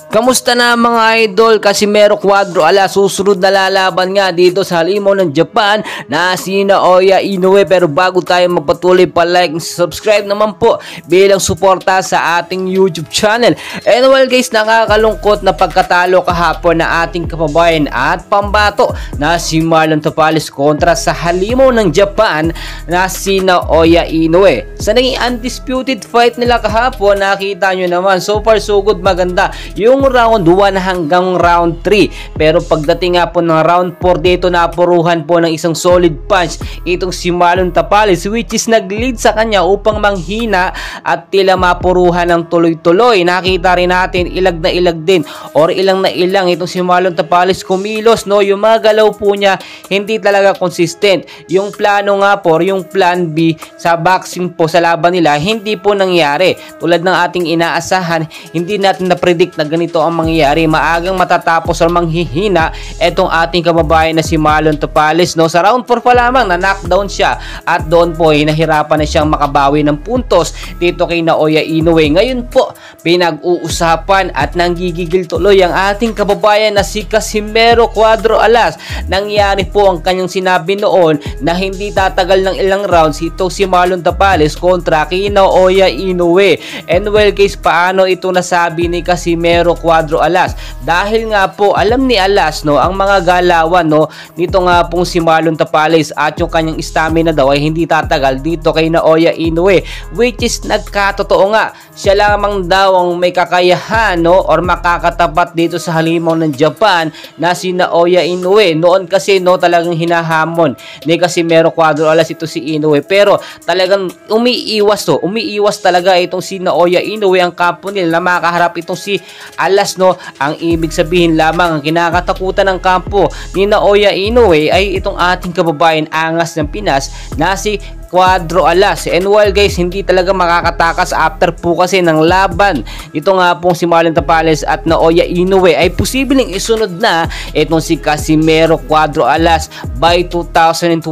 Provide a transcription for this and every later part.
Kamusta na mga idol? Casimero Cuadro Alas susunod na lalaban nga dito sa halimaw ng Japan na si Naoya Inoue. Pero bago tayo magpatuloy, pa-like and subscribe naman po bilang suporta sa ating YouTube channel. And well guys, nakakalungkot na pagkatalo kahapon na ating kababayan at pambato na si Marlon Tapales kontra sa halimaw ng Japan na si Naoya Inoue. Sa naging undisputed fight nila kahapon, nakita nyo naman, so far so good, maganda yung round 1 hanggang round 3. Pero pagdating nga po ng round 4 dito, napuruhan po ng isang solid punch itong si Marlon Tapales, which is nag-lead sa kanya upang manghina at tila mapuruhan ng tuloy-tuloy. Nakita rin natin ilag na ilag din or ilang na ilang itong si Marlon Tapales kumilos, no? Yung mga galaw po niya hindi talaga consistent. Yung plano nga po, yung plan B sa boxing po sa laban nila, hindi po nangyari. Tulad ng ating inaasahan, hindi natin na-predict na ganito ang mangyayari. Maagang matatapos o manghihina etong ating kababayan na si Marlon Tapales, no? Sa round 4 pa lamang na knockdown siya at doon po ay nahirapan na siyang makabawi ng puntos dito kay Naoya Inoue. Ngayon po pinag-uusapan at nanggigigil tuloy ang ating kababayan na si Casimero Cuadro Alas. Nangyari po ang kanyang sinabi noon na hindi tatagal ng ilang rounds ito si Marlon Tapales kontra kay Naoya Inoue. And well guys, paano ito nasabi ni Casimero Cuadro Alas? Dahil nga po alam ni Alas, no, ang mga galawan, no, nito nga pong si Marlon Tapales at yung kanyang stamina daw ay hindi tatagal dito kay Naoya Inoue, which is nagkatotoo nga. Siya lamang daw ang may kakayahan, no, or makakatapat dito sa halimaw ng Japan na si Naoya Inoue. Noon kasi, no, talagang hinahamon ni Casimero Cuadro Alas ito si Inoue, pero talagang umiiwas talaga itong si Naoya Inoue ang kampo nila na makaharap itong si Alas, no. Ang ibig sabihin lamang, ang kinakatakutan ng kampo ni Naoya Inoue ay itong ating kababayan angas ng Pinas na si Cuadro Alas. And while guys, hindi talaga makakatakas after po kasi ng laban ito nga pong si Marlon Tapales at Naoya Inoue, ay posibleng isunod na itong si Casimero Cuadro Alas by 2024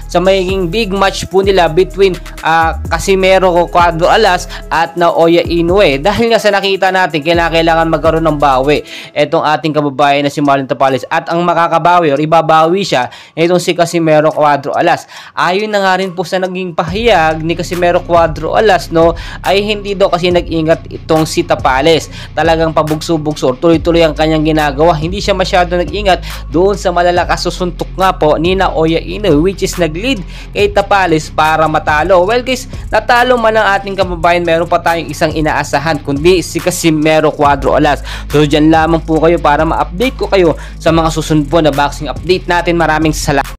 sa magiging big match po nila between Casimero Cuadro Alas at Naoya Inoue. Dahil nga sa nakita natin, kailangan magkaroon ng bawi itong ating kababayan na si Marlon Tapales, at ang makakabawi or ibabawi siya itong si Casimero Cuadro Alas. Ayon na nga rin po sa naging pahayag ni Casimero Cuadro Alas, no, ay hindi daw kasi nag-ingat itong si Tapales. Talagang pabugso-bugso, tuloy-tuloy ang kanyang ginagawa. Hindi siya masyado nag-ingat doon sa malalakas susuntok nga po ni Naoya Inoue, which is nag-lead kay Tapales para matalo. Well guys, natalo man ang ating kababayan, meron pa tayong isang inaasahan kundi si Casimero Cuadro Alas. So dyan lamang po kayo para ma-update ko kayo sa mga susunod po na boxing update natin. Maraming salamat.